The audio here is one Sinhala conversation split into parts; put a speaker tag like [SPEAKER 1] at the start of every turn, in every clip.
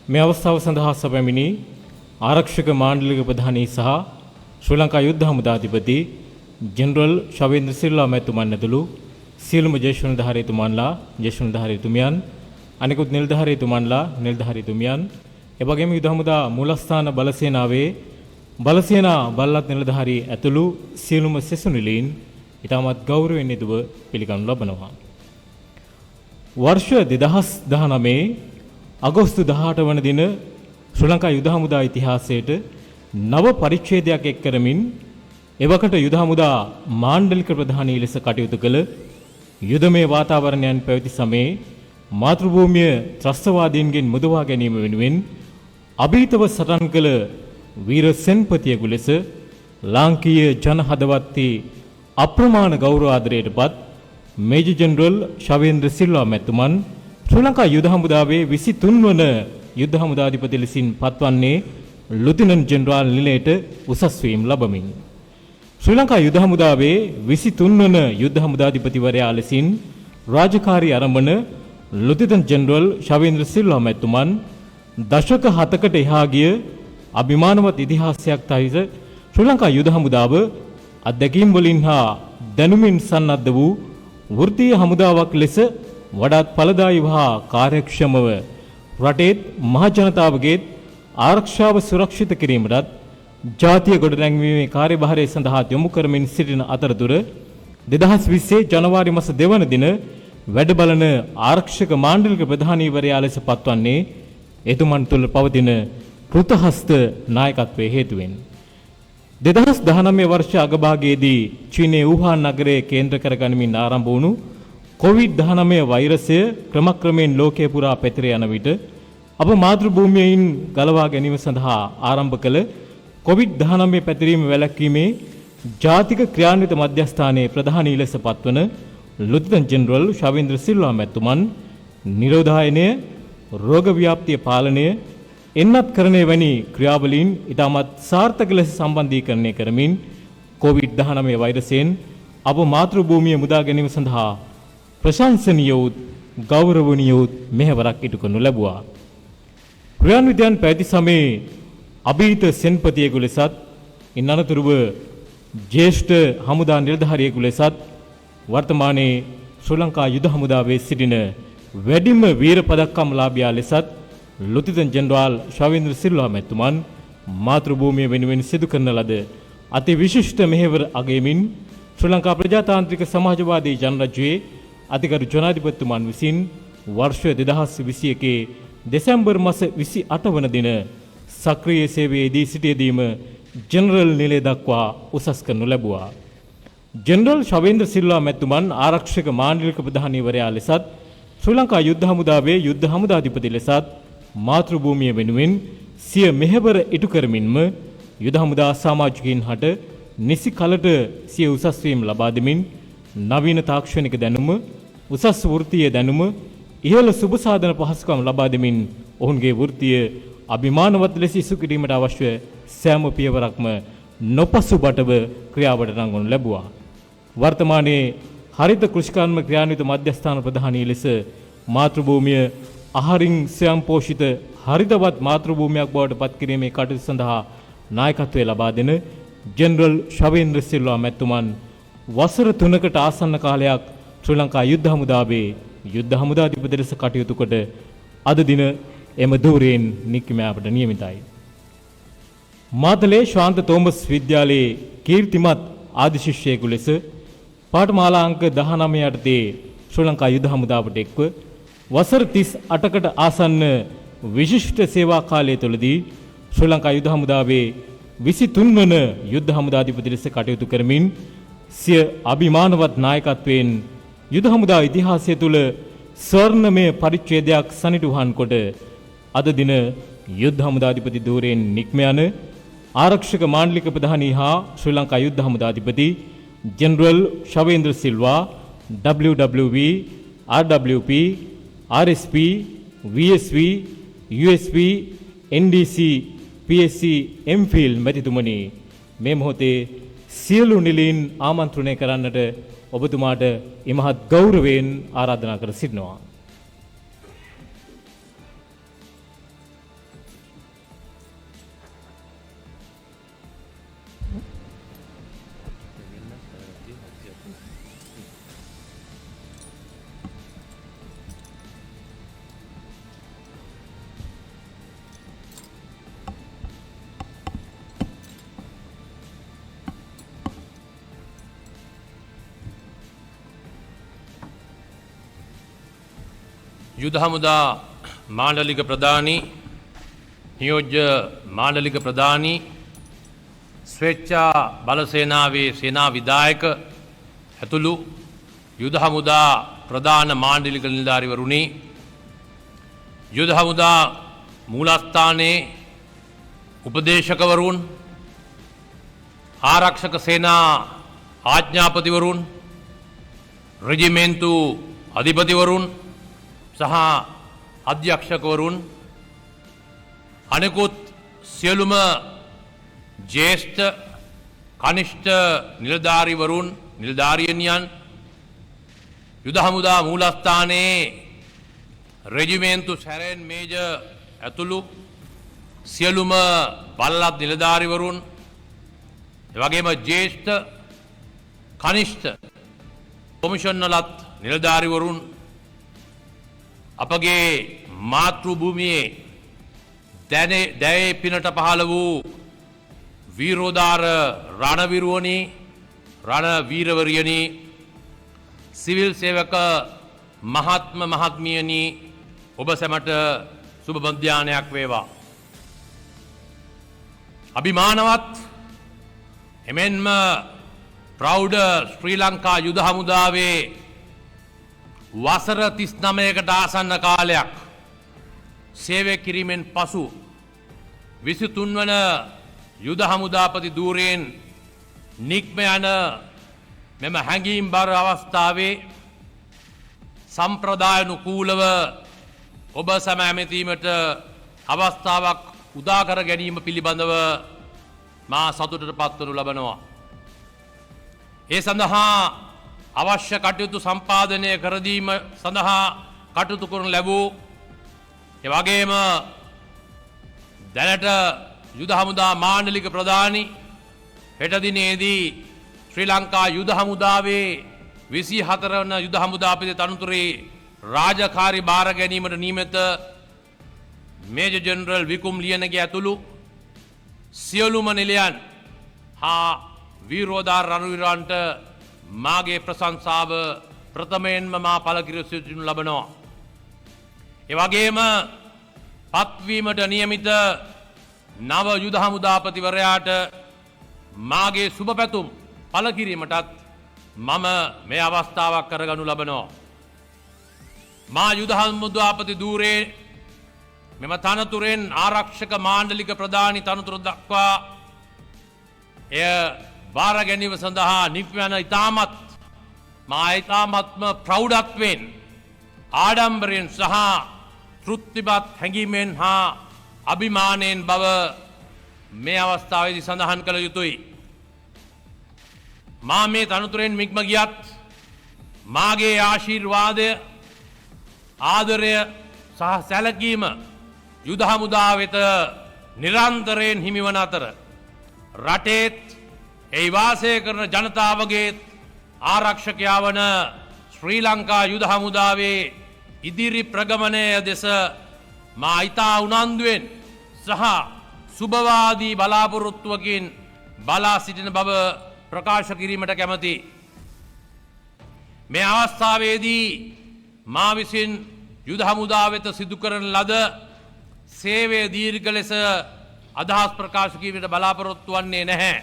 [SPEAKER 1] මේ අවස්ථාව සඳහා සැපැමිණි ආරක්ෂක මාණ්ඩලික ප්‍රධානී සහ ශ්‍රී ලංකා යුද්ධ හමුදාධිපති ජෙනරල් ශවේන්ද්‍ර සිල්වා මැතිතුමන් ඇතුළු සියලුම ජ්‍යෙෂ්ඨ නිලධාරීතුමන්ලා ජ්‍යෙෂ්ඨ නිලධාරීතුමියන් අනිකුත් නිලධාරීතුමන්ලා නිලධාරීතුමියන් එවැගේම යුද හමුදා මූලස්ථාන බලසේනාවේ බලසේනා බල්ලත් නිලධාරී ඇතුළු සියලුම සෙසු නිලීන් ඉතාමත් ගෞරවයෙන් යුතුව පිළිගනු ලබනවා. වර්ෂ 2019 අගෝස්තු 18 වන දින ශ්‍රී ලංකා යුද හමුදා ඉතිහාසයට නව පරිච්ඡේදයක් එක් කරමින් එවකට යුද හමුදා මාණ්ඩලික ප්‍රධානී ලෙස කටයුතු කළ යුදමය වාතාවරණයන් පැවති සමයේ මාතෘභූමිය ත්‍රස්තවාදීන්ගෙන් මුදවා ගැනීම වෙනුවෙන් අභීතව සටන් කළ වීර සෙන්පතියෙකු ලෙස ලාංකීය ජන හදවතේ අප්‍රමාණ ගෞරව ආදරයටපත් මේජර් ජෙනරල් ශවේන්ද්‍ර සිල්වා මැතිතුමන් ශ්‍රී ලංකා යුද හමුදාවේ 23 වන යුද්ධ හමුදාධිපති ලෙසින් පත්වන්නේ ලුතිනන්ට් ජෙනරාල් නිලයට උසස් වීම ලැබමින් ශ්‍රී ලංකා යුද හමුදාවේ 23 වන යුද්ධ හමුදාධිපතිවරයා ලෙසින් රාජකාරී ආරම්භන ලුතිනන්ට් ජෙනරල් ශවේන්ද්‍ර සිල්වා මැතිතුමන් දශක 7කට එහා ගිය අභිමානවත් ඉතිහාසයක් තහිත ශ්‍රී ලංකා යුද හමුදාව අත්දැකීම් වලින් හා දැනුමින් සන්නද්ධ වූ වෘත්තීය හමුදාවක් ලෙස වඩාත් ඵලදායීව හා කාර්යක්ෂමව රටේ මහ ජනතාවගේ ආරක්ෂාව සුරක්ෂිත කිරීමටත් ජාතිය ගොඩනැංවීමේ කාර්යභාරය සඳහා යොමු කරමින් සිටින අතරතුර 2020 ජනවාරි මාස 2 වන දින වැඩ බලන ආරක්ෂක මාණ්ඩලික ප්‍රධානීවරයා ලෙස පත්වන්නේ එතුමන් තුළ පවතින කෘතහස්ත නායකත්වයේ හේතුවෙන් 2019 වර්ෂ අගභාගයේදී චීනයේ වුහාන් නගරයේ කේන්ද්‍ර කරගනිමින් ආරම්භ වුණු COVID-19 වෛරසය ක්‍රමක්‍රමයෙන් ලෝකයේ පුරා පැතිර යන විට අප මාතෘභූමියෙන් ගලවා ගැනීම සඳහා ආරම්භ කළ COVID-19 පැතිරීම වැළැක්වීමේ ජාතික ක්‍රියාන්විත මධ්‍යස්ථානයේ ප්‍රධානී ලෙස පත්වන ලුතිනන්ට් ජෙනරල් ශවේන්ද්‍ර සිල්වා මැතිතුමන් නිරෝධායනය රෝග ව්‍යාප්තිය පාලනය එන්නත්කරණය වැනි ක්‍රියාවලීන් ඉතාමත් සාර්ථක ලෙස සම්බන්ධීකරණය කරමින් COVID-19 වෛරසයෙන් අප මාතෘභූමිය මුදා ගැනීම සඳහා ප්‍රශංසනීය වූ ගෞරවනීය වූ මෙහෙවරක් ඉටු කරනු ලැබුවා. ක්‍රියාන්විතයන් පැවති සමයේ අභීත සෙන්පතියෙකු ලෙසත් ඉන් අනතුරුව ජ්‍යෙෂ්ඨ හමුදා නිලධාරියෙකු ලෙසත් වර්තමානයේ ශ්‍රී ලංකා යුද හමුදාවේ සිටින වැඩිම වීර පදක්කම් ලාභියා ලෙසත් ලුතිනන්ට් ජෙනරාල් ශවේන්ද්‍ර සිල්වා මැතිතුමන් මාතෘභූමිය වෙනුවෙන් සිදු කරන ලද අති විශිෂ්ට මෙහෙවර අගයමින් ශ්‍රී ලංකා ප්‍රජාතාන්ත්‍රික සමාජවාදී ජනරජයේ අතිගරු ජනාධිපතිතුමන් විසින් වර්ෂ 2021 දෙසැම්බර් මාස 28 වන දින සක්‍රීය සේවයේදී සිටියදීම ජෙනරල් නිලය දක්වා උසස් කරනු ලැබුවා. ජෙනරල් ශවේන්ද්‍ර සිල්වා මැතිතුමන් ආරක්ෂක මාණ්ඩලික ප්‍රධානීවරයා ලෙසත් ශ්‍රී ලංකා යුද්ධ හමුදාවේ යුද්ධ හමුදාධිපති ලෙසත් මාතෘභූමිය වෙනුවෙන් සිය මෙහෙවර ඉටු කරමින්ම යුද හමුදා සමාජිකයින් හට නිසි කලට සිය උසස් වීම ලබා දෙමින් නවීන තාක්ෂණික දැනුම උසස් වෘත්තීය දැනුම ඉහළ සුබ සාධන පහසුකම් ලබා දෙමින් ඔවුන්ගේ වෘත්තීය අභිමානවත් ලෙස ඉසු කිරීමට අවශ්‍ය සෑම පියවරක්ම නොපසුබටව ක්‍රියාවට නංවනු ලැබුවා. වර්තමානයේ හරිත කෘෂිකර්ම ක්‍රියාන්විත මධ්‍යස්ථාන ප්‍රධානී ලෙස මාතෘභූමිය ආහාරින් ස්වයං පෝෂිත හරිතවත් මාතෘභූමියක් බවට පත් කිරීමේ කටයුතු සඳහා නායකත්වය ලබා දෙන ජෙනරල් ශවේන්ද්‍ර සිල්වා මැතිතුමන් වසර 3කට ආසන්න කාලයක් ශ්‍රී ලංකා යුද්ධ හමුදාවේ යුද්ධ හමුදාධිපති ලෙස කටයුතු කොට අද දින එම ධූරයෙන් නික්මයාමට නියමිතයි. මාතලේ ශාන්ත තෝමස් විද්‍යාලයේ කීර්තිමත් ආදි ශිෂ්‍යයෙකු ලෙස පාඨමාලා අංක 19 යටතේ ශ්‍රී ලංකා යුද්ධ හමුදාවට එක්ව වසර 38කට ආසන්න විශිෂ්ට සේවා කාලය තුළදී ශ්‍රී ලංකා යුද හමුදාවේ 23 වන යුද්ධ හමුදාධිපති ලෙස කටයුතු කරමින් සිය අභිමානවත් නායකත්වයෙන් යුද හමුදා ඉතිහාසය තුළ ස්වර්ණමය පරිච්ඡේදයක් සනිටුහන් කොට අද දින යුද්ධ හමුදාධිපති ධූරයෙන් නික්ම යන ආරක්ෂක මාණ්ඩලික ප්‍රධානී හා ශ්‍රී ලංකා යුද්ධ හමුදාධිපති general Shavendra Silva WWV RWP RSP VSV USV NDC PSC MPhil මැතිතුමනි මේ මොහොතේ සියලු නිලීන් ආමන්ත්‍රණය කරන්නට ඔබතුමාට ඉමහත් ගෞරවයෙන් ආරාධනා කර සිටිනවා.
[SPEAKER 2] युद्ध हमुदा मांडलिक प्रधानी नियोज्य मांडलिक प्रधानी स्वेच्छा බලසේනාවේ सेना विधायक ඇතුළු युद्ध हमुदा प्रधान मांडलिक निलधारीवරුනි युद्ध हमुदा मूलस्थाने उपदेशकवरुण आरक्षक सेना आज्ञापतिवरुण रेजिमेंटु अधिपतिवरुण सह अध्यक्षकवरुण अनेकुत सियलुम ज्येष्ठ कनिष्ठ निलधारीवरुण निलधारियनियन युद्ध हमुदा मूलस्थाने रेजिमेंटु सैरेन मेजर ඇතුළු සියලුම බලලත් නිලධාරිවරුන් එවැගේම ज्येष्ठ කනිෂ්ඨ කොමිෂන්වලත් නිලධාරිවරුන් අපගේ මාතෘ භූමියේ දැයේ පිනට පහළ වූ වීරෝදාර රණවිරුවනි රණවීරවරියනි සිවිල් සේවක මහත්ම මහත්මියනි ඔබ සැමට සුබ මධ්‍යාහ්නයක් වේවා. අභිමානවත් එමෙන්ම ප්‍රෞඩ ශ්‍රී ලංකා යුද හමුදාවේ වසර 39කට ආසන්න කාලයක් සේවය කිරීමෙන් පසු 23 වන යුද හමුදාපති ධූරයෙන් නික්ම යන මෙම හැඟීම්බර අවස්ථාවේ සම්ප්‍රදායනුකූලව ඔබ සැම ඇමතීමට අවස්ථාවක් උදා කර ගැනීම පිළිබඳව මා සතුටට පත්වනු ලබනවා. ඒ සඳහා අවශ්‍ය කටයුතු සම්පාදනය කර දීම සඳහා කටයුතු කරනු ලැබූ එවැගේම දැනට යුද හමුදා මාණ්ඩලික ප්‍රධානි හෙට දිනේදී ශ්‍රී ලංකා යුද හමුදාවේ 24 වන යුද හමුදාපති තනතුරේ රාජකාරි බාර ගැනීමට නියමිත මේජර් ජෙනරල් විකුම් ලියනගේ ඇතුළු සියලුම නිලයන් හා වීරෝදාර රණවිරන්ට මාගේ ප්‍රශංසාව ප්‍රථමයෙන්ම මා පළ කර සිටිනු ලබනවා. ඒ වගේම පත්වීමට නියමිත නව යුද හමුදාපතිවරයාට මාගේ සුබ පැතුම් පළ කිරීමටත් මම මේ අවස්ථාවක් කරගනු ලබනවා. මා යුද හමුදාපති ධූරේ මෙම තනතුරෙන් ආරක්ෂක මාණ්ඩලික ප්‍රධානි තනතුර දක්වා එය බාර ගැනීම සඳහා නික්ම යන ඉතාමත්ම ප්‍රෞಢත්වයෙන් ආඩම්බරයෙන් සහ තෘප්තිමත් හැඟීමෙන් හා අභිමානයෙන් බව මේ අවස්ථාවේදී සඳහන් කළ යුතුයි. මා මේ තනතුරෙන් නික්ම ගියත් මාගේ ආශිර්වාදය ආදරය සහ සැලකීම යුද හමුදා වෙත නිරන්තරයෙන් හිමිවන අතර රටේත් ඒ වාසය කරන ජනතාවගේ ආරක්ෂකයා වන ශ්‍රී ලංකා යුද හමුදාවේ ඉදිරි ප්‍රගමනය දෙස මා ඉතා උනන්දුවෙන් සහ සුබවාදී බලාපොරොත්තුවකින් බලා සිටින බව ප්‍රකාශ කිරීමට කැමැති. මේ අවස්ථාවේදී මා විසින් යුද හමුදා වෙත සිදු කරන ලද සේවය දීර්ඝ ලෙස අදහස් ප්‍රකාශ කිරීමට බලාපොරොත්තු වන්නේ නැහැ.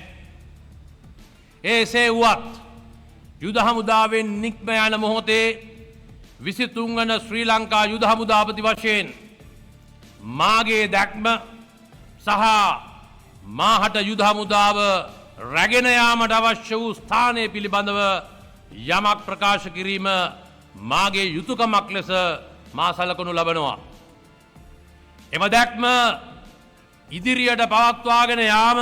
[SPEAKER 2] එසේ වුවත් යුද හමුදාවෙන් නික්ම යන මොහොතේ 23 වන ශ්‍රී ලංකා යුද හමුදාපති වශයෙන් මාගේ දැක්ම සහ මාහට යුද හමුදාව රැගෙන යාමට අවශ්‍ය වූ ස්ථානය පිළිබඳව යමක් ප්‍රකාශ කිරීම මාගේ යුතුයකමක් ලෙස මා සලකනු ලබනවා. එම දැක්ම ඉදිරියට පවත්වාගෙන යාම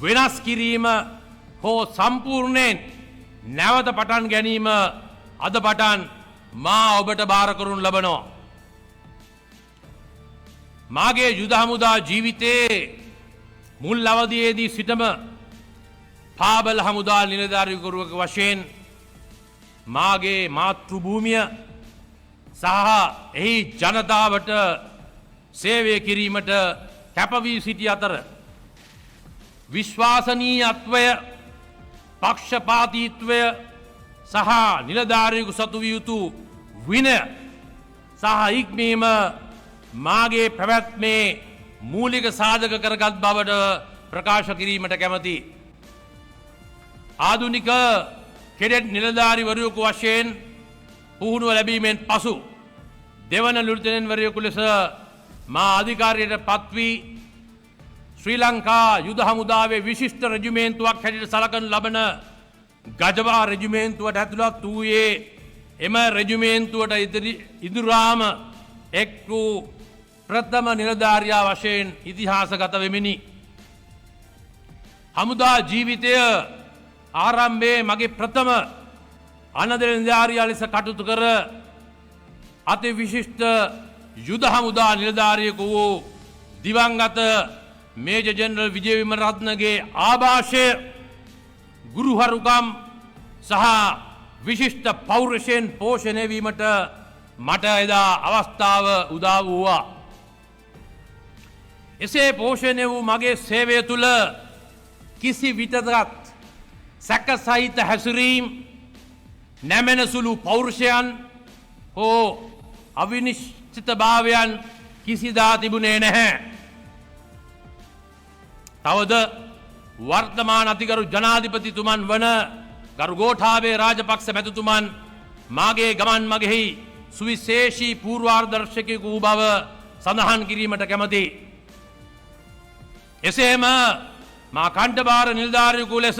[SPEAKER 2] වෙනස් කිරීම හෝ සම්පූර්ණයෙන් නැවත පටන් ගැනීම අද පටන් මා ඔබට බාර කරනු ලබනවා. මාගේ යුද හමුදා ජීවිතයේ මුල් අවධියේදී සිටම පාබල හමුදා නිලධාරිවරයෙකු වශයෙන් මාගේ මාතෘ භූමිය සහ එහි ජනතාවට සේවය කිරීමට කැපවී සිටි අතර විශ්වාසනීයත්වය පක්ෂපාතීත්වය සහ නිලධාරියෙකු සතු විය යුතු විනය සහ ඉක්මීම මාගේ පැවැත්මේ මූලික සාධක කරගත් බවට ප්‍රකාශ කිරීමට කැමති. ආධුනික කෙඩෙට් නිලධාරිවරයෙකු වශයෙන් පුහුණුව ලැබීමෙන් පසු දෙවන ලුතෙනන්වරයෙකු ලෙස මා අධිකාරියට පත්වී ශ්‍රී ලංකා යුද හමුදාවේ විශිෂ්ට රෙජිමේන්තුවක් හැටියට සලකනු ලබන ගජවා රෙජිමේන්තුවට ඇතුළත් වූයේ එම රෙජිමේන්තුවට ඉදිරියාම එක් වූ ප්‍රථම නිලධාරියා වශයෙන් ඉතිහාසගත වෙමිනි. හමුදා ජීවිතය ආරම්භයේ මගේ ප්‍රථම අනදෙල නිලධාරියා ලෙස කටයුතු කර අති විශිෂ්ට යුද හමුදා නිලධාරියෙකු වූ දිවංගත මේජර් ජෙනරල් විජය විමරත්නගේ ආభాෂය ගුරුහරුකම් සහ විශිෂ්ට පෞරුෂයෙන් පෝෂණය වීමට මට එදා අවස්ථාව උදා වූවා. එසේ පෝෂණය වූ මගේ සේවය තුළ කිසි විටකත් සැක සහිත හැසිරීම් නැමෙන සුළු පෞරුෂයන් හෝ අවිනිශ්චිත භාවයන් කිසිදා තිබුණේ නැහැ. තවද වර්තමාන අතිගරු ජනාධිපතිතුමන් වන ගරු ගෝඨාභය රාජපක්ෂ මැතිතුමන් මාගේ ගමන් මගෙහි සුවිශේෂී පූර්වාදර්ශකයෙකු වූ බව සඳහන් කිරීමට කැමති. එසේම මා කණ්ඩභාර නිලධාරියෙකු ලෙස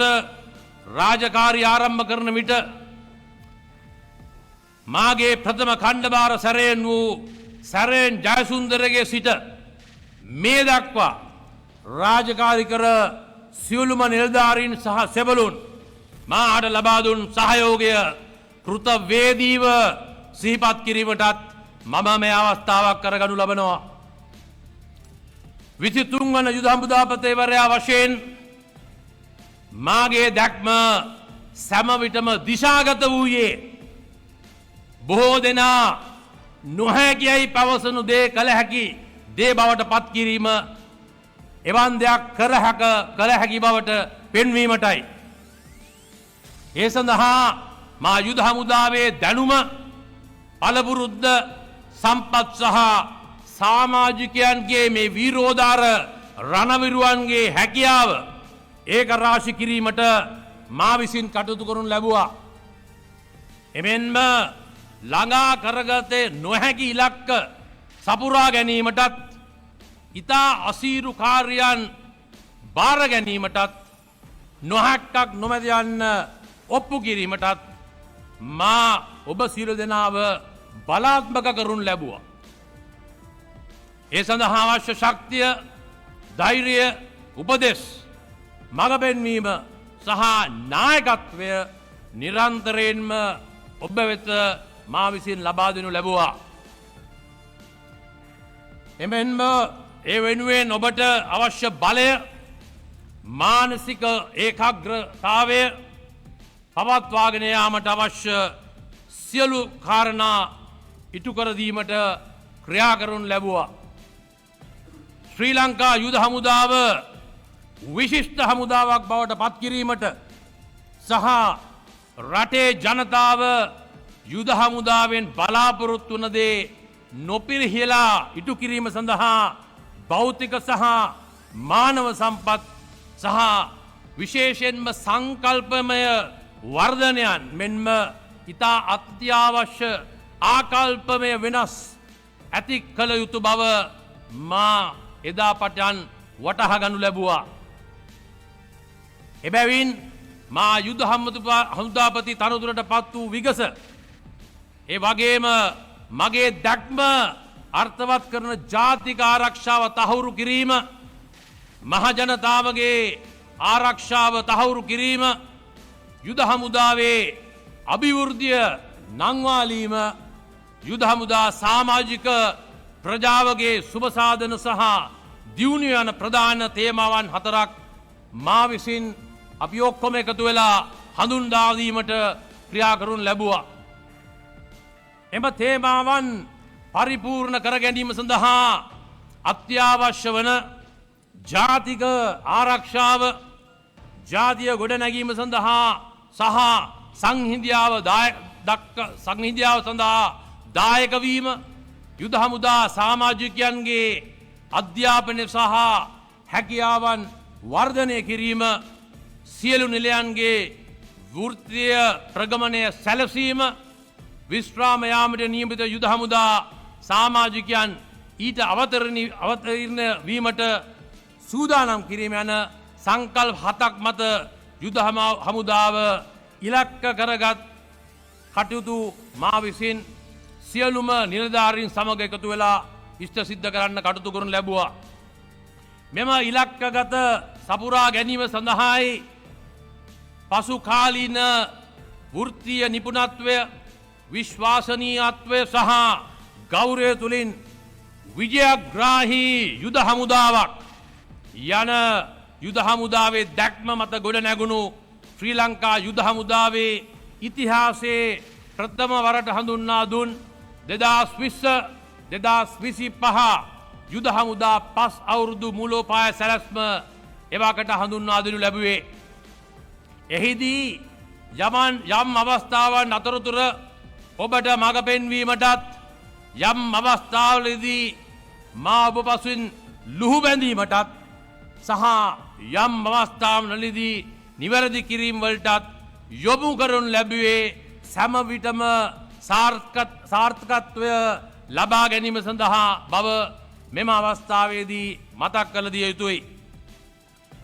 [SPEAKER 2] රාජකාරී ආරම්භ කරන විට මාගේ ප්‍රථම කණ්ඩභාර සැරයෙන් වූ සැරෙන් ජයසුන්දරගේ සිට මේ දක්වා රාජකාරී කර සියලුම නිලධාරීන් සහ සෙබළුන් මාට ලබා දුන් සහයෝගය කෘතවේදීව සිහිපත් කිරීමටත් මම මේ අවස්ථාවක් කරගනු ලබනවා. 23 වන යුද හමුදාපතිවරයා වශයෙන් මාගේ දැක්ම සෑම විටම දිශාගත වූයේ බොහෝ දෙනා නොහැකියයි පවසනු දේ කළ හැකි දේ බවට පත් කිරීම එවන් දෙයක් කළ හැකි බවට පෙන්වීමටයි. ඒ සඳහා මා යුද හමුදාවේ දැනුම පළපුරුද්ද සම්පත් සහ සමාජිකයන්ගේ මේ වීරෝදාර රණවිරුවන්ගේ හැකියාව ඒක රාශි කිරීමට මා විසින් කටයුතු කරනු ලැබුවා. එමෙන්ම ළඟා කරගතේ නොහැකි ඉලක්ක සපුරා ගැනීමටත් ඉතා අසීරු කාර්යයන් බාර ගැනීමටත් නොහැක්කක් නොමැද යන්න ඔප්පු කිරීමටත් මා ඔබ සියලු දෙනාව බලාත්මක කරනු ලැබුවා. ඒ සඳහා අවශ්‍ය ශක්තිය, ධෛර්යය, උපදෙස්, මඟ පෙන්වීම සහ නායකත්වය නිරන්තරයෙන්ම ඔබ වෙත මා විසින් ලබා දෙනු ලැබුවා. එමෙන්ම ඒ වෙනුවෙන් ඔබට අවශ්‍ය බලය, මානසික ඒකාග්‍රතාවය පවත්වාගෙන යාමට අවශ්‍ය සියලු කාරණා ඉටු කර දීමට ක්‍රියා කරනු ලැබුවා. ශ්‍රී ලංකා යුද හමුදාව විශිෂ්ට හමුදාවක් බවට පත් කිරීමට සහ රටේ ජනතාව යුද හමුදාවෙන් බලාපොරොත්තු වන දේ නොපිරිහෙලා ඉටු කිරීම සඳහා භෞතික සහ මානව සම්පත් සහ විශේෂයෙන්ම සංකල්පමය වර්ධනයන් මෙන්ම ඉතා අත්‍යවශ්‍ය ආකල්පමය වෙනස් ඇති කළ යුතු බව මා එදා පටන් වටහා ගනු ලැබුවා. එබැවින් මා යුද හමුදාපති තනතුරට පත් වූ විගස ඒ වගේම මගේ දැක්ම අර්ථවත් කරන ජාතික ආරක්ෂාව තහවුරු කිරීම, මහජනතාවගේ ආරක්ෂාව තහවුරු කිරීම, යුද හමුදාවේ අභිවෘද්ධිය නංවාලීම, යුද හමුදා සමාජික ප්‍රජාවගේ සුබසාධන සහ දියුණු යන ප්‍රධාන තේමාවන් 4ක් මා විසින් අපි ඔක්කොම එකතු වෙලා හඳුන්වා දීමට ක්‍රියා කරනු ලැබුවා. එම තේමාවන් පරිපූර්ණ කර ගැනීම සඳහා අත්‍යවශ්‍ය වන ජාතික ආරක්ෂාව, ජාතිය ගොඩනැගීම සඳහා සහ සංහිඳියාව සඳහා දායක වීම, යුද හමුදා සාමාජිකයන්ගේ අධ්‍යාපනය සහ හැකියාවන් වර්ධනය කිරීම සියලු නිලයන්ගේ වෘත්තීය ප්‍රගමනය සැලසීම විශ්‍රාම යාමට නියමිත යුද හමුදා සාමාජිකයන් ඊට අවතීර්ණ වීමට සූදානම් කිරීම යන සංකල්ප 7ක් මත යුද හමුදාව ඉලක්ක කරගත් කටයුතු මා විසින් සියලුම නිලධාරීන් සමග එකතු වෙලා ඉෂ්ට සිද්ධ කරන්න කටයුතු කරනු ලැබුවා. මෙම ඉලක්කගත සපුරා ගැනීම සඳහායි පසු කාලීන වෘත්තීය නිපුණත්වය විශ්වාසනීයත්වය සහ ගෞරවය තුළින් විජයග්‍රාහී යුද හමුදාවක් යන යුද හමුදාවේ දැක්ම මත ගොඩ නැගුණු ශ්‍රී ලංකා යුද හමුදාවේ ඉතිහාසයේ ප්‍රථම වරට හඳුන්වා දුන් 2025 යුද හමුදා පස් අවුරුදු මූලෝපාය සැලැස්ම එවාකට හඳුන්වා දෙනු ලැබුවේ. එහිදී යම් අවස්ථාවන් අතරතුර ඔබට මඟ පෙන්වීමටත් යම් අවස්ථාවලදී මා ඔබ පසුවෙන් ලුහු බැඳීමටත් සහ යම් අවස්ථාවලදී නිවැරදි කිරීම වලටත් යොමු කරනු ලැබුවේ සෑම විටම සාර්ථකත්වය ලබා ගැනීම සඳහා බව මෙම අවස්ථාවේදී මතක් කළ දිය යුතුයි.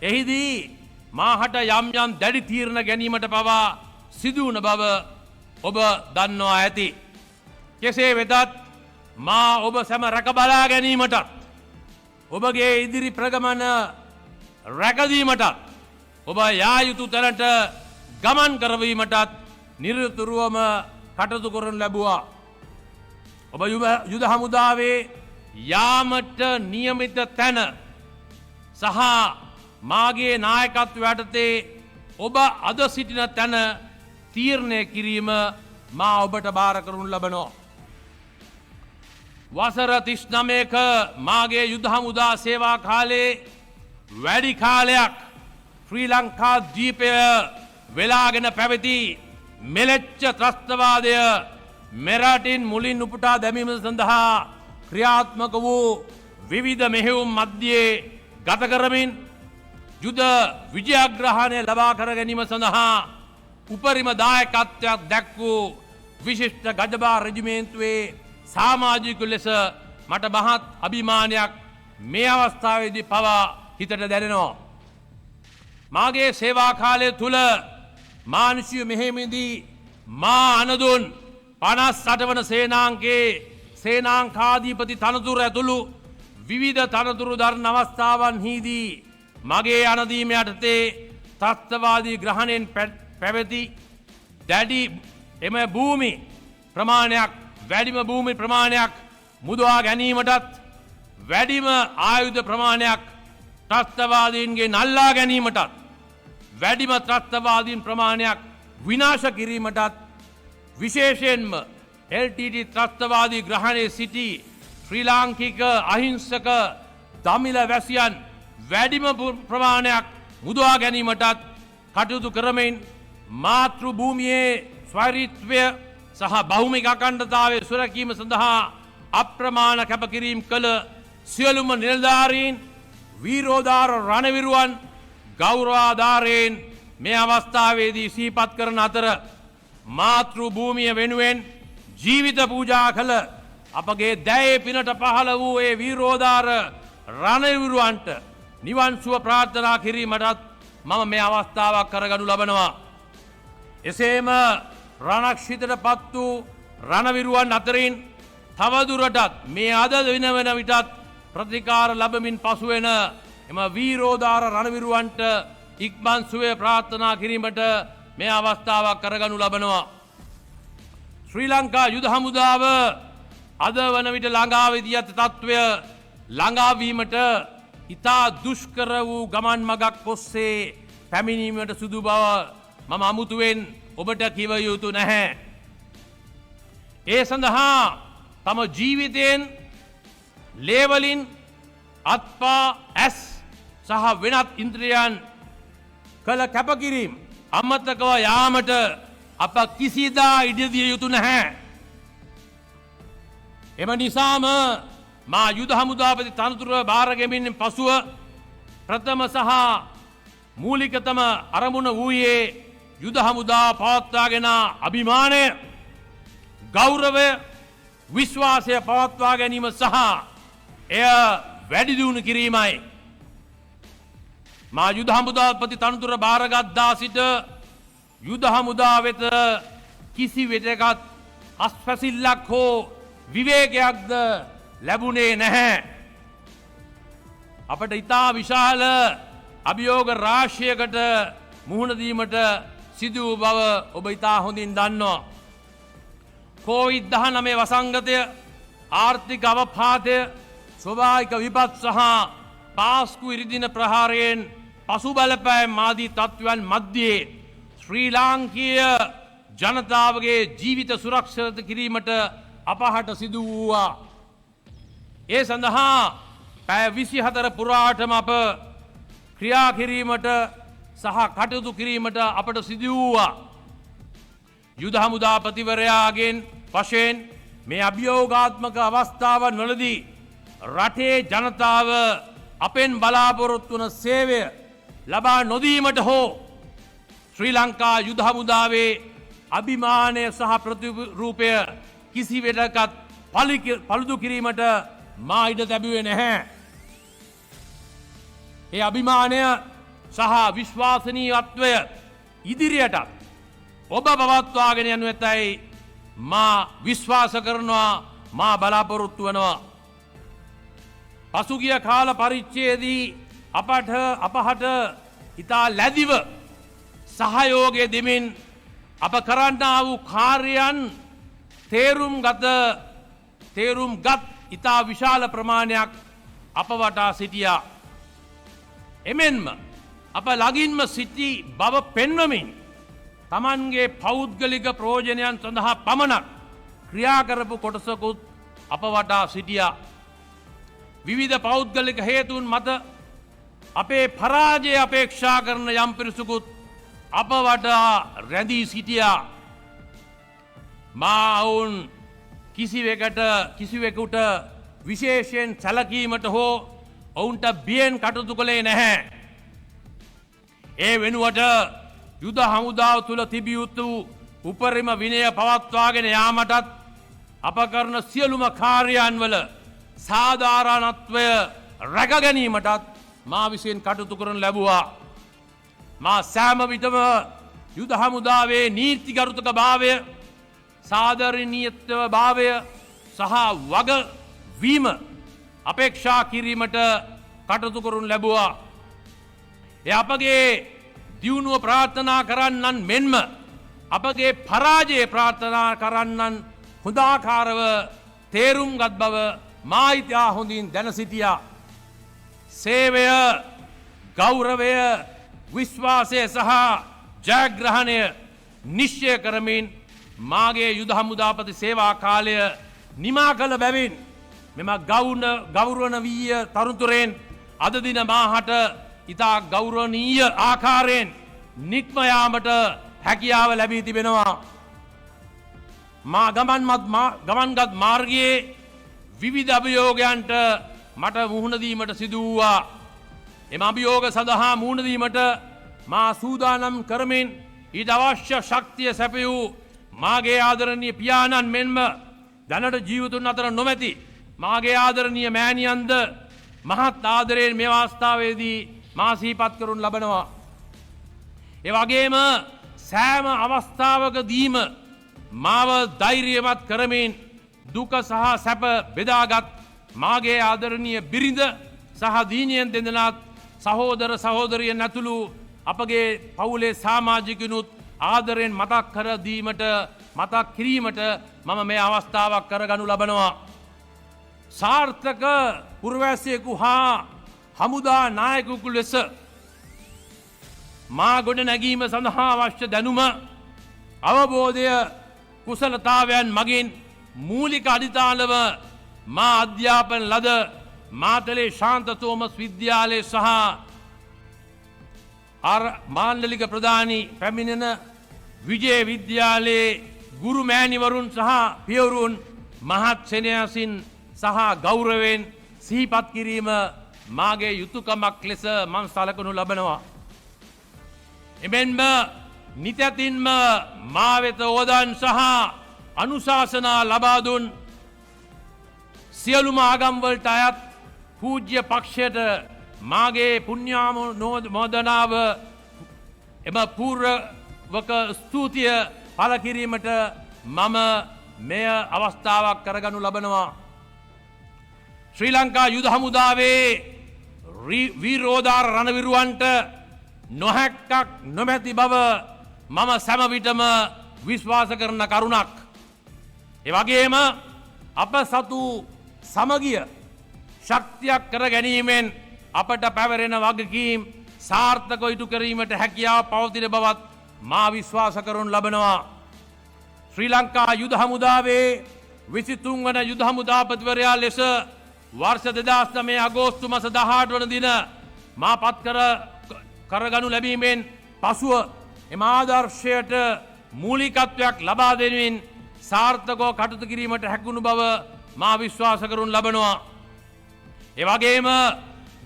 [SPEAKER 2] එහිදී මාහට යම් දැඩි තීරණ ගැනීමට පවා සිදුවන බව ඔබ දන්නවා ඇති. කෙසේ වෙතත් මා ඔබ සැම රැකබලා ගැනීමටත් ඔබගේ ඉදිරි ප්‍රගමන රැකදීමටත් ඔබ යා යුතු තැනට ගමන් කරවීමටත් නිරතුරුවම කටයුතු කරනු ලැබුවා. ඔබ යුද හමුදාවේ යාමට නියමිත තැන සහ මාගේ නායකත්වය යටතේ ඔබ අද සිටින තැන තීරණය කිරීම මා ඔබට බාර කරනු ලබනවා. වසර 39ක මාගේ යුද හමුදා සේවා කාලේ වැඩි කාලයක් ශ්‍රී ලංකා ද්වීපය වෙලාගෙන පැවති මෙලෙච්ච ත්‍රස්තවාදය මෙරටින් මුලින් උපුටා දැමීම සඳහා ක්‍රියාත්මක වූ විවිධ මෙහෙයුම් මධ්‍යයේ ගත කරමින් යුද විජයග්‍රහණය ලබා කර ගැනීම සඳහා උපරිම දායකත්වයක් දැක් වූ විශිෂ්ට ගජබා රෙජිමේන්තුවේ සාමාජිකයකු ලෙස මට මහත් අභිමානයක් මේ අවස්ථාවේදී පවා හිතට දැනෙනවා. මාගේ සේවා කාලය තුල මානුෂීය මෙහෙයුමේදී මා අනදුන් 58 වන සේනාංකයේ සේනාංකාධිපති තනතුර ඇතුළු විවිධ තනතුරු දරන අවස්ථාවන්හිදී මගේ අනදීම යටතේ ත්‍රස්තවාදී ග්‍රහණයෙන් පැවති දැඩි එම භූමි ප්‍රමාණයක් වැඩිම භූමි ප්‍රමාණයක් මුදවා ගැනීමටත් වැඩිම ආයුධ ප්‍රමාණයක් ත්‍රස්තවාදීන්ගේ නල්ලා ගැනීමටත් වැඩිම ත්‍රස්තවාදීන් ප්‍රමාණයක් විනාශ කිරීමටත් විශේෂයෙන්ම LTT ත්‍රස්තවාදී ග්‍රහණයේ සිටි ශ්‍රී ලාංකික අහිංසක දමිළ වැසියන් වැඩිම ප්‍රමාණයක් මුදවා ගැනීමටත් කටයුතු කරමින් මාතෘ භූමියේ ස්වෛරීත්වය සහ භෞමික අඛණ්ඩතාවය සුරැකීම සඳහා අප්‍රමාණ කැපකිරීම් කළ සියලුම නිලධාරීන් වීරෝදාර රණවිරුවන් ගෞරවාධාරයෙන් මේ අවස්ථාවේදී සිහිපත් කරන අතර මාතෘ භූමිය වෙනුවෙන් ජීවිත පූජා කළ අපගේ දැයේ පිනට පහළ වූ ඒ වීරෝදාර රණවිරුවන්ට නිවන් සුව ප්‍රාර්ථනා කිරීමටත් මම මේ අවස්ථාවක් කරගනු ලබනවා. එසේම රණක්ෂිතට පත් වූ රණවිරුවන් අතරින් තවදුරටත් මේ අද වෙන විටත් ප්‍රතිකාර ලබමින් පසුවෙන එම වීරෝදාර රණවිරුවන්ට ඉක්මන් සුවය ප්‍රාර්ථනා කිරීමට මේ අවස්ථාවක් කරගනු ලබනවා. ශ්‍රී ලංකා යුද හමුදාව අද වන විට ළඟාවේදී ඇති තත්ත්වය ළඟාවීමට ඉතා දුෂ්කර වූ ගමන් මගක් ඔස්සේ පැමිණීමට සුදු බව මම අමුතුවෙන් ඔබට කිව යුතු නැහැ. ඒ සඳහා තම ජීවිතයෙන් ලේවලින් අත්පා ඇස් සහ වෙනත් ඉන්ද්‍රියන් කළ කැපකිරීම අමතකව යාමට අප කිසිදා ඉඩදිය යුතු නැහැ. එම නිසාම මා යුද හමුදාපති තනතුර භාරගැමීමෙන් පසුව ප්‍රථම සහ මූලිකතම අරමුණ වූයේ යුද හමුදා පවත්වාගෙන අභිමානය, ගෞරවය, විශ්වාසය පවත්වා ගැනීම සහ එය වැඩි දියුණු කිරීමයි. මා යුද හමුදාපති තනතුර භාරගත්දා සිට යුද හමුදා වෙත කිසි වෙතකත් අස්පැසිල්ලක් හෝ විවේකයක්ද ලැබුණේ නැහැ. අපට ඉතා විශාල අභියෝග රාශියකට මුහුණ දීමට සිදු වූ බව ඔබ ඉතා හොඳින් දන්නවා. COVID-19 වසංගතය, ආර්ථික අවපාතය, ස්වභාවික විපත් සහ පාස්කු ඉරිදින ප්‍රහාරයෙන් පසු බලපෑම් ආදී තත්ත්වයන් මධ්‍යයේ ශ්‍රී ලාංකීය ජනතාවගේ ජීවිත සුරක්ෂිත කිරීමට අපහට සිදු වූවා. ඒ සඳහා පැය 24 පුරාටම අප ක්‍රියා කිරීමට සහ කටයුතු කිරීමට අපට සිදු වූවා. යුද හමුදාපතිවරයාගෙන් වශයෙන් මේ අභියෝගාත්මක අවස්ථාවන් වලදී රටේ ජනතාව අපෙන් බලාපොරොත්තු වන සේවය ලබා නොදීමට හෝ ශ්‍රී ලංකා යුද හමුදාවේ අභිමානය සහ ප්‍රතිරූපය කිසි වෙලකත් පළුදු කිරීමට මා ඉඩ තැබුවේ නැහැ. ඒ අභිමානය සහ විශ්වාසනීයත්වය ඉදිරියටත් ඔබ පවත්වාගෙන යනු ඇතැයි මා විශ්වාස කරනවා, මා බලාපොරොත්තු වනවා. පසුගිය කාල පරිච්ඡේදයේ අපහට ඉතා ලැදිව සහයෝගය දෙමින් අප කරන්නා වූ කාර්යයන් තේරුම්ගත් ඉතා විශාල ප්‍රමාණයක් අප වටා සිටියා. එමෙන්ම අප ළඟින්ම සිටි බව පෙන්වමින් තමන්ගේ පෞද්ගලික ප්‍රයෝජනයන් සඳහා පමණක් ක්‍රියා කරපු කොටසකුත් අප වටා සිටියා. විවිධ පෞද්ගලික හේතුන් මත අපේ පරාජය අපේක්ෂා කරන යම් පිරිසකුත් අප වටා රැඳී සිටියා. මා ඔවුන් කිසිවෙකුට විශේෂයෙන් සැලකීමට හෝ ඔවුන්ට බියෙන් කටයුතු කළේ නැහැ. ඒ වෙනුවට යුද හමුදාව තුළ තිබිය යුතු උපරිම විනය පවත්වාගෙන යාමටත් අප කරන සියලුම කාර්යයන් වල සාධාරණත්වය රැකගැනීමටත් මා විසින් කටයුතු කරන ලැබුවා. මා සෑම විටම යුද හමුදාවේ නීතිගරුතක භාවය, සාධාරණීයත්ව භාවය සහ වගවීම අපේක්ෂා කිරීමට කටයුතු කරනු ලැබුවා. එය අපගේ දියුණුව ප්‍රාර්ථනා කරන්නන් මෙන්ම අපගේ පරාජය ප්‍රාර්ථනා කරන්නන් හොඳාකාරව තේරුම්ගත් බව මා ඉතා හොඳින් දැන සිටියා. සේවය, ගෞරවය, විශ්වාසය සහ ජයග්‍රහණය නිශ්චය කරමින් මාගේ යුද හමුදාපති සේවා කාලය නිමා කළ බැවින් මෙම ගෞරවණීය තරුතුරෙන් අද දින මාහට ඉතා ගෞරවනීය ආකාරයෙන් නික්ම යාමට හැකියාව ලැබී තිබෙනවා. මා ගමන්ගත් මාර්ගයේ විවිධ අභියෝගයන්ට මට මුහුණ දීමට සිදු වූවා. එම අභියෝග සඳහා මුහුණ දීමට මා සූදානම් කරමින් ඊට අවශ්‍ය ශක්තිය සැපයූ මාගේ ආදරණීය පියාණන් මෙන්ම දැනට ජීවිතුන් අතර නොමැති මාගේ ආදරණීය මෑණියන්ද මහත් ආදරයෙන් මේ අවස්ථාවේදී මා සිහිපත් කරනු ලබනවා. ඒ වගේම සෑම අවස්ථාවකදීම මාව ධෛර්යමත් කරමින් දුක සහ සැප බෙදාගත් මාගේ ආදරණීය බිරිඳ සහ දීනියන් දෙදෙනාත් සහෝදර සහෝදරියන් ඇතුළු අපගේ පවුලේ සමාජිකයනුත් ආදරයෙන් මතක් කර දීමට මතක් කිරීමට මම මේ අවස්ථාවක් කරගනු ලබනවා. සාර්ථක පුරවැසියෙකු හා හමුදා නායකයෙකු ලෙස මා ගොඩ නැගීම සඳහා අවශ්‍ය දැනුම, අවබෝධය, කුසලතාවයන් මගින් මූලික අඩිතාලව මා අධ්‍යාපන ලද මාතලේ ශාන්ත තෝමස් විද්‍යාලය සහ මාණ්ඩලික ප්‍රධානී පැමිණෙන විජය විද්‍යාලයේ ගුරු මෑණිවරුන් සහ පියවරුන් මහත් සෙනෙහසින් සහ ගෞරවයෙන් සිහිපත් කිරීම මාගේ යුතුයකමක් ලෙස මම සලකනු ලබනවා. එමෙන්ම නිතැතින්ම මා වෙත ඕදන් සහ අනුශාසනා ලබා දුන් සියලුම ආගම්වලට අයත් පූජ්‍ය පක්ෂයට මාගේ පුණ්‍යානුමෝදනාව එම පූර්වක ස්තුතිය පළ කිරීමට මම මෙය අවස්ථාවක් කරගනු ලබනවා. ශ්‍රී ලංකා යුද හමුදාවේ වීරෝදාර රණවිරුවන්ට නොහැක්කක් නොමැති බව මම සැමවිටම විශ්වාස කරන කරුණක්. එවගේම අප සතු සමගිය ශක්තියක් කර ගැනීමෙන් අපට පැවරෙන වගකීම් සාර්ථකව ඉටු කිරීමට හැකියාව පවතින බවත් මා විශ්වාස කරනු ලබනවා. ශ්‍රී ලංකා යුද හමුදාවේ 23 වන යුද හමුදාපතිවරයා ලෙස වර්ෂ 2009 අගෝස්තු මාස 18 වන දින මා පත් කරගනු ලැබීමෙන් පසුව එම ආදර්ශයට මූලිකත්වයක් ලබා දෙමින් සාර්ථකව කටයුතු කිරීමට හැකිවුණු බව මා විශ්වාස කරනු ලබනවා. එවැගේම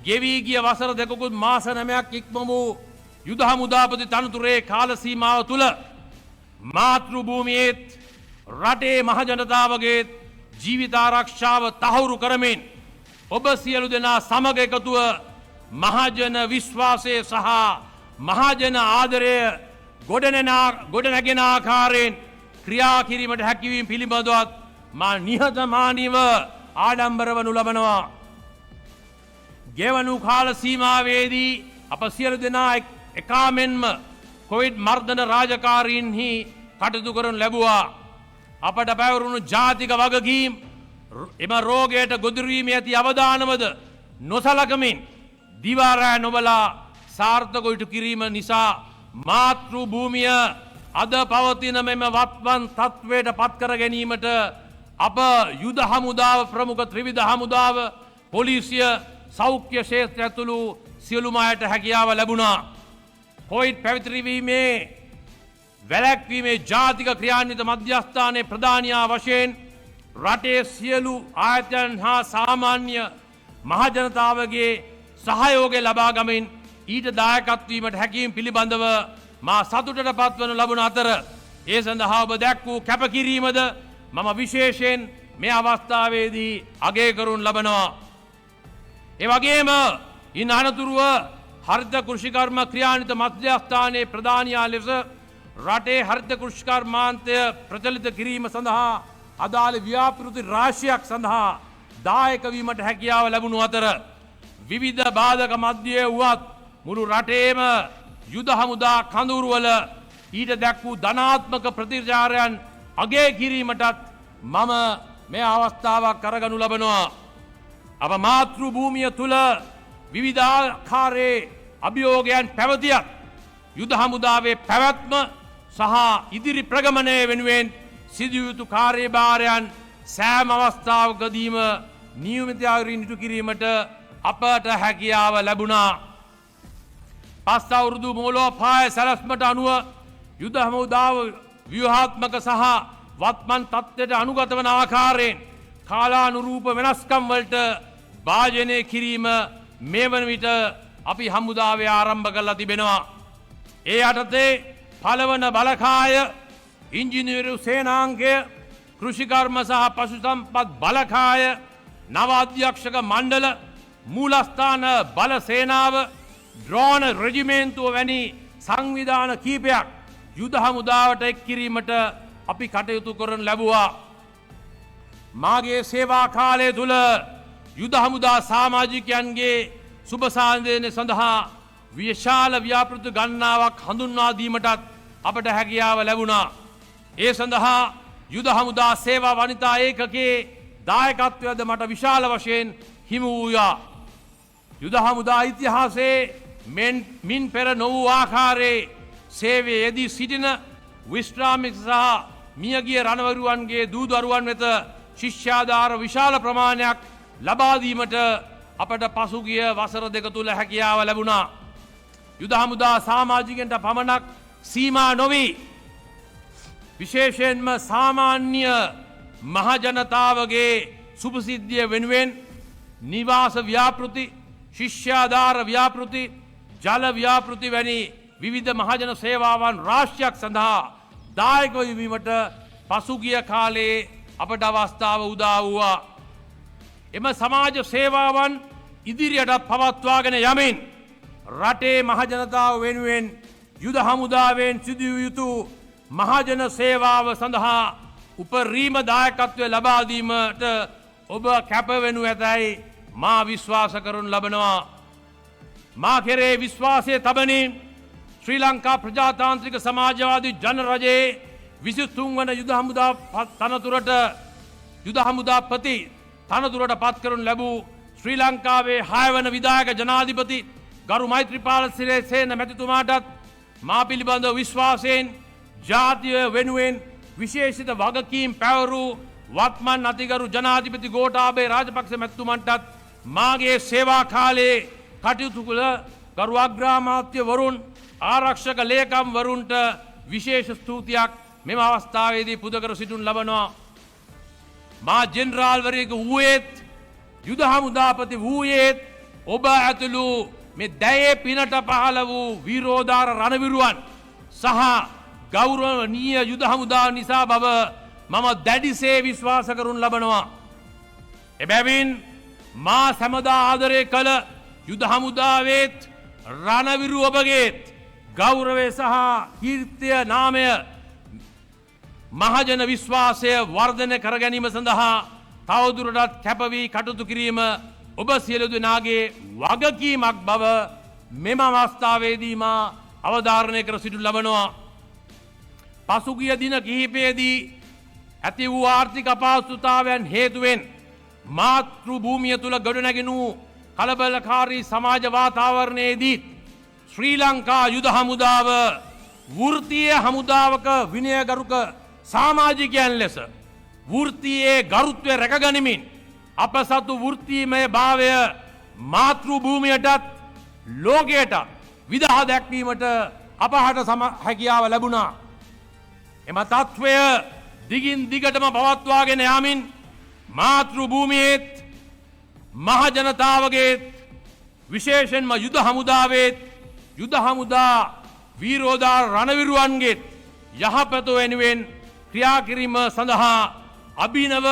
[SPEAKER 2] ගෙවී ගිය වසර දෙකකුත් මාස 9ක් ඉක්ම වූ යුද හමුදාපති තනතුරේ කාල සීමාව තුළ මාතෘ භූමියේත් රටේ මහජනතාවගේ ජීවිත ආරක්ෂාව තහවුරු කරමින් ඔබ සියලු දෙනා සමග එකතුව මහජන විශ්වාසය සහ මහජන ආදරය ගොඩනැගෙන ආකාරයෙන් ක්‍රියා කිරීමට හැකිවීම පිළිබඳවත් මා නිහතමානීව ආඩම්බර වනු ලබනවා. ගෙවනු කාල සීමාවේදී අප සියලු දෙනා එකාමෙන්ම කොවිඩ් මර්ධන රාජකාරීන්හි කටයුතු කරනු ලැබුවා. අපට පැවරුණු ජාතික වගකීම් එම රෝගයට ගොදුරුවීමේ ඇති අවදානමද නොසලකමින් දිවාරෑ නොබලා සාර්ථකව ඉටු කිරීම නිසා මාතෘ භූමිය අද පවතින මෙම වත්වන් තත්ත්වයට පත් කර ගැනීමට අප යුද හමුදාව ප්‍රමුඛ ත්‍රිවිධ හමුදාව පොලිසිය සෞඛ්‍ය ක්ෂේත්‍රය ඇතුළු සියලුම අයට හැකියාව ලැබුණා. කොවිඩ් පැවැත්වීමේ වැළැක්වීමේ ජාතික ක්‍රියාන්විත මධ්‍යස්ථානයේ ප්‍රධානියා වශයෙන් රටේ සියලු ආයතන හා සාමාන්‍ය මහජනතාවගේ සහයෝගය ලබා ගමින් ඊට දායකත්වීමට හැකියීම පිළිබඳව මා සතුටට පත්වනු ලබන අතර ඒ සඳහා ඔබ දැක් වූ කැපකිරීමද මම විශේෂයෙන් මේ අවස්ථාවේදී අගය කරනු ලබනවා. ඒ වගේම ඉන් අනතුරුව හරිත කෘෂිකර්ම ක්‍රියාන්විත මධ්‍යස්ථානයේ ප්‍රධානියා ලෙස රටේ හරිත කෘෂිකර්මාන්තය ප්‍රචලිත කිරීම සඳහා අදාළ ව්‍යාපෘති රාශියක් සඳහා දායක වීමට හැකියාව ලැබුණු අතර විවිධ බාධක මධ්‍යයේ වුවත් මුළු රටේම යුද හමුදා කඳවුරුවල ඊට දැක් වූ ධනාත්මක ප්‍රතිචාරයන් අගය කිරීමටත් මම මේ අවස්ථාවක් කරගනු ලබනවා. අප මාතෘ භූමිය තුළ විවිධාකාරයේ අභියෝගයන් පැවතියත් යුද හමුදාවේ පැවැත්ම සහ ඉදිරි ප්‍රගමනය වෙනුවෙන් සිදුයුතු කාර්යභාරයන් සෑම අවස්ථාවකදීම නියමිතයෙන් ඉටු කිරීමට අපට හැකියාව ලැබුණා. පස් අවුරුදු මූලෝපාය සැලැස්මට අනුව යුද හමුදාව ව්‍යුහාත්මක සහ වත්මන් තත්ත්වයට අනුගත වන ආකාරයෙන් කාලානුරූප වෙනස්කම් වලට භාජනය කිරීම මේ වන විට අපි හමුදාවේ ආරම්භ කරලා තිබෙනවා. ඒ යටතේ පළවන බලකාය ඉංජිනේරු සේනාංගය කෘෂිකර්ම සහ පශුසම්පත් බලකාය නව අධ්‍යක්ෂක මණ්ඩල මූලස්ථාන බල සේනාව ඩ්‍රෝන රෙජිමේන්තුව වැනි සංවිධාන කීපයක් යුද හමුදාවට එක් කිරීමට අපි කටයුතු කරන ලැබුවා. මාගේ සේවා කාලය තුළ යුද හමුදා සමාජිකයන්ගේ සුභසාන්දනය සඳහා විශාල ව්‍යාපෘති ගණනාවක් හඳුන්වා දීමටත් අපට හැකියාව ලැබුණා. ඒ සඳහා යුද හමුදා සේවා වනිතා ඒකකේ දායකත්වයද මට විශාල වශයෙන් හිමි වූයා. යුද හමුදා ඉතිහාසයේ මින් පෙර නොවූ ආකාරයේ සේවයේ යෙදී සිටින විශ්‍රාමික සහ මියගිය රණවරුවන්ගේ දූදරුවන් වෙත ශිෂ්‍යාධාර විශාල ප්‍රමාණයක් ලබා දීමට අපට පසුගිය වසර දෙක තුල හැකියාව ලැබුණා. යුද හමුදා සමාජිකයන්ට පමණක් සීමා නොවි විශේෂයෙන්ම සාමාන්‍ය මහජනතාවගේ සුපසිද්ධිය වෙනුවෙන් නිවාස ව්‍යාපෘති, ශිෂ්‍යාධාර ව්‍යාපෘති, ජල ව්‍යාපෘති වැනි විවිධ මහජන සේවාවන් රාශියක් සඳහා දායක වීමට පසුගිය කාලයේ අපට අවස්ථාව උදා වූවා. එම සමාජ සේවාවන් ඉදිරියට පවත්වාගෙන යමින් රටේ මහජනතාව වෙනුවෙන් යුද හමුදාවෙන් සිදුවිය යුතු මහජන සේවාව සඳහා උපරිම දායකත්වය ලබා දීමට ඔබ කැප වෙනු ඇතැයි මා විශ්වාස කරනු ලබනවා. මා කෙරේ විශ්වාසය තබමින් ශ්‍රී ලංකා ප්‍රජාතාන්ත්‍රික සමාජවාදී ජනරජයේ 23 වන යුද හමුදා තනතුරට යුද හමුදාපති තනතුරට පත් කරනු ලැබූ ශ්‍රී ලංකාවේ 6 වන විධායක ජනාධිපති ගරු මෛත්‍රීපාල සිරිසේන මැතිතුමාටත් මා පිළිබඳව විශ්වාසයෙන් ජාතිය වෙනුවෙන් විශේෂිත වගකීම් පැවරූ වත්මන් අතිගරු ජනාධිපති ගෝඨාභය රාජපක්ෂ මැතිතුමන්ටත් මාගේ සේවා කාලයේ කටයුතු කළ ගරු අග්‍රාමාත්‍යවරුන් ආරක්ෂක ලේකම්වරුන්ට විශේෂ ස්තුතියක් මෙම අවස්ථාවේදී පුද කර සිටිනු ලබනවා. මා ජෙනරාල්වරයෙකු වූයේත් යුද හමුදාපති වූයේත් ඔබ ඇතුළු මේ දැයේ පිනට පහළ වූ වීරෝදාර රණවිරුවන් සහ ගෞරවනීය යුද හමුදාව නිසා බව මම දැඩිසේ විශ්වාස කරනු ලබනවා. එබැවින් මා සැමදා ආදරය කළ යුද හමුදාවේත් රණවිරු ඔබගේත් ගෞරවය සහ කීර්තිය නාමය මහජන විශ්වාසය වර්ධනය කර ගැනීම සඳහා තවදුරටත් කැපවී කටයුතු කිරීම ඔබ සියලු දෙනාගේ වගකීමක් බව මෙම අවස්ථාවේදී මා අවධාරණය කර සිටු ලබනවා. පසුගිය දින කිහිපයේදී ඇති වූ ආර්ථික අපහසුතාවයන් හේතුවෙන් මාතෘ භූමිය තුල ගොඩනැගෙන කලබලකාරී සමාජ වාතාවරණයේදී ශ්‍රී ලංකා යුද හමුදාව වෘත්තීය හමුදාවක විනයගරුක සමාජිකයන් ලෙස වෘත්තීයේ ගරුත්වය රැකගනිමින් අප සතු වෘත්තීමය භාවය මාතෘ භූමියටත් ලෝකයටත් විදහා දැක්වීමට අපහට හැකියාව ලැබුණා. එම තත්ත්වය දිගින් දිගටම පවත්වාගෙන යාමින් මාතෘ භූමියේත් මහජනතාවගේත් විශේෂයෙන්ම යුද හමුදාවේත් යුද හමුදා වීරෝදාර රණවිරුවන්ගේත් යහපත වෙනුවෙන් ක්‍රියා කිරීම සඳහා අභිනව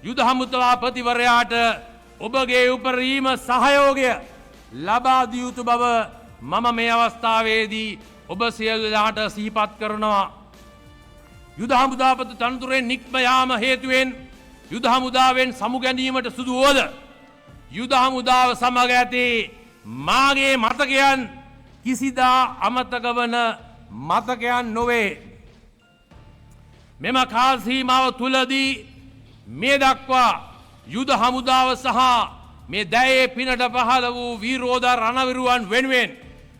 [SPEAKER 2] යුද හමුදාපතිවරයාට ඔබගේ උපරිම සහයෝගය ලබා දිය යුතු බව මම මේ අවස්ථාවේදී ඔබ සියලු දෙනාට සිහිපත් කරනවා. යුද හමුදාපති තනතුරෙන් නික්ම යාම හේතුවෙන් යුද හමුදාවෙන් සමුගැනීමට සිදු වූද යුද හමුදාව සමග ඇති මාගේ මතකයන් කිසිදා අමතක වන මතකයන් නොවේ. මෙම කාල සීමාව තුලදී මේ දක්වා යුද හමුදාව සහ මේ දැයේ පිනට පහළ වූ වීරෝදාර රණවිරුවන් වෙනුවෙන්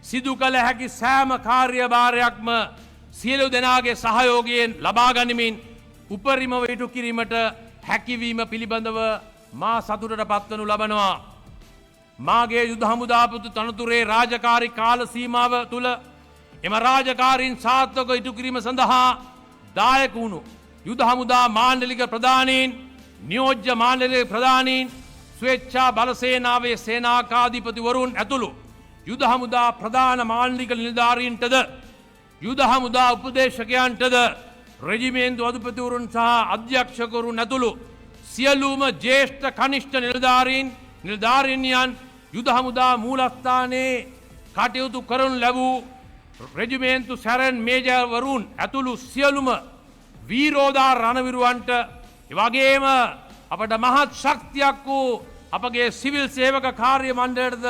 [SPEAKER 2] සිදු කළ හැකි සෑම කාර්යභාරයක්ම සියලු දෙනාගේ සහයෝගයෙන් ලබා ගනිමින් උපරිමව ඉටු කිරීමට හැකිවීම පිළිබඳව මා සතුටට පත්වනු ලබනවා. මාගේ යුද හමුදාපති තනතුරේ රාජකාරී කාල සීමාව තුල එම රාජකාරීන් සාර්ථකව ඉටු කිරීම සඳහා දායක වුණු යුද හමුදා මාණ්ඩලික ප්‍රධානීන්, නියෝජ්‍ය මාණ්ඩලික ප්‍රධානීන්, ස්වේච්ඡා බල සේනාවේ සේනාකාධිපතිවරුන් ඇතුළු යුද හමුදා ප්‍රධාන මාණ්ඩලික නිලධාරීන්ටද යුද හමුදා උපදේශකයන්ටද රෙජිමේන්තු අධිපතිවරුන් සහ අධ්‍යක්ෂකවරුන් ඇතුළු සියලුම ජ්‍යෙෂ්ඨ කනිෂ්ඨ නිලධාරීන්යන් යුද හමුදා මූලස්ථානයේ කටයුතු කරනු ලැබූ රෙජිමේන්තු සැරන් මේජර්වරුන් ඇතුළු සියලුම වීරෝදාර රණවිරුවන්ට එවැගේම අපට මහත් ශක්තියක් වූ අපගේ සිවිල් සේවක කාර්ය මණ්ඩලයටද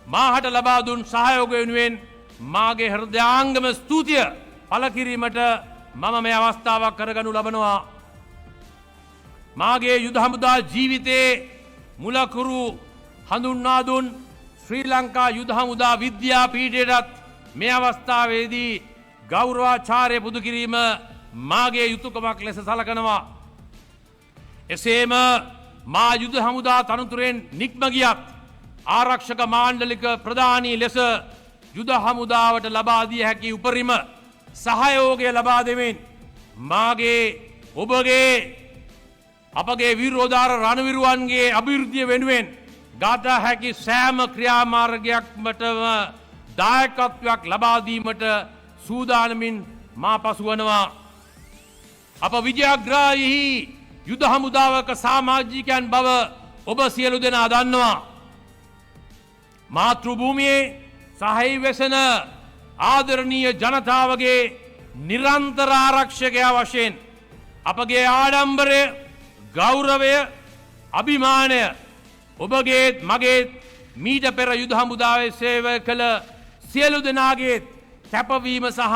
[SPEAKER 2] මාහට ලබා දුන් සහයෝගය වෙනුවෙන් මාගේ හෘදයාංගම ස්තුතිය පළ කිරීමට මම මේ අවස්ථාවක් කරගනු ලබනවා. මාගේ යුද හමුදා ජීවිතයේ මුලකුරු හඳුන්වා දුන් ශ්‍රී ලංකා යුද හමුදා විද්‍යාපීඨයටත් මේ අවස්ථාවේදී ගෞරවාචාර්ය පුද කිරීම මාගේ යුතුයකමක් ලෙස සලකනවා. එසේම මා යුද හමුදා තනතුරෙන් නික්ම ගියත් ආරක්ෂක මාණ්ඩලික ප්‍රධානී ලෙස යුද හමුදාවට ලබා දිය හැකි උපරිම සහයෝගය ලබා දෙමින් මාගේ ඔබගේ අපගේ විරෝධාර රණවිරුවන්ගේ අභිවෘද්ධිය වෙනුවෙන් ගත හැකි සෑම ක්‍රියාමාර්ගයක්මටම දායකත්වයක් ලබාදීමට සූදානමින් මා පසුවනවා. අප විජයග්‍රාහී යුද හමුදාවක සාමාජිකයන් බව ඔබ සියලු දෙනා දන්නවා. මාතෘභූමියේ සහයි වෙසෙන ආදරණීය ජනතාවගේ නිරන්තර ආරක්ෂකයා වශයෙන් අපගේ ආඩම්බරය ගෞරවය අභිමානය ඔබගේත් මගේත් මීට පෙර යුද හමුදාවේ සේවය කළ සියලු දෙනාගේ කැපවීම සහ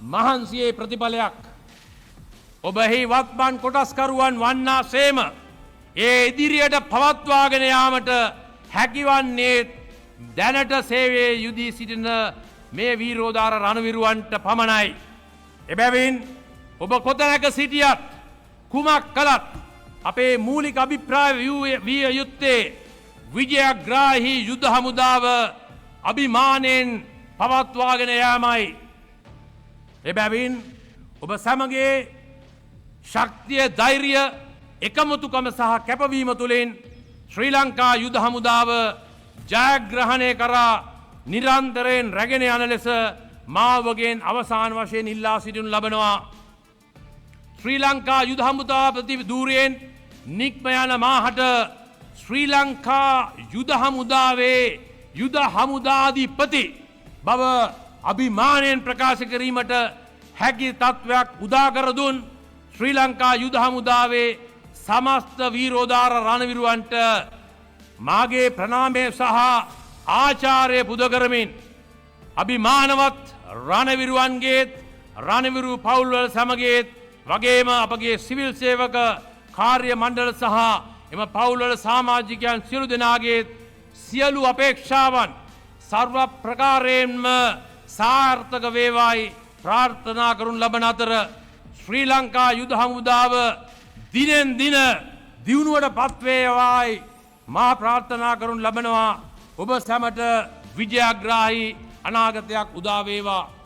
[SPEAKER 2] මහන්සියේ ප්‍රතිඵලයක්. ඔබෙහි වත්මන් කොටස්කරුවන් වන්නා සේම ඒ ඉදිරියට පවත්වාගෙන යාමට හැකිවන්නේ දැනට සේවයේ යුදී සිටින මේ වීරෝදාර රණවිරුවන්ට පමණයි. එබැවින් ඔබ කොතැනක සිටියත් කුමක් කළත් අපේ මූලික අභිප්‍රාය විය යුත්තේ විජයග්‍රාහී යුද හමුදාව අභිමානයෙන් පවත්වාගෙන යාමයි. එබැවින් ඔබ සමගේ ශක්තිය ධෛර්ය එකමුතුකම සහ කැපවීම තුළින් ශ්‍රී ලංකා යුද හමුදාව ජයග්‍රහණය කරා නිරන්තරයෙන් රැගෙන යන ලෙස මාවගෙන් අවසාන වශයෙන් ඉල්ලා සිටිනු ලබනවා. ශ්‍රී ලංකා යුද හමුදා ප්‍රතිදූරයෙන් නික්ම යන මාහට ශ්‍රී ලංකා යුද හමුදාවේ යුද හමුදාධිපති බව අභිමානයෙන් ප්‍රකාශ කිරීමට හැකි තත්ත්වයක් උදාකර දුන් ශ්‍රී ලංකා යුද හමුදාවේ සමස්ත වීරෝදාර රණවිරුවන්ට මාගේ ප්‍රණාමය සහ ආචාර්ය පුද කරමින් අභිමානවත් රණවිරුවන්ගේත් රණවිරු පවුල්වල සමගේත් වගේම අපගේ සිවිල් සේවක කාර්ය මණ්ඩල සහ එම පවුල්වල සාමාජිකයන් සියලු දෙනාගේ සියලු අපේක්ෂාවන් සර්ව ප්‍රකාරයෙන්ම සාර්ථක වේවායි ප්‍රාර්ථනා කරනු ලබන අතර ශ්‍රී ලංකා යුද හමුදාව දිනෙන් දින දියුණුවට පත්වේවායි මා ප්‍රාර්ථනා කරනු ලබනවා. ඔබ සැමට විජයග්‍රාහී අනාගතයක් උදා වේවා.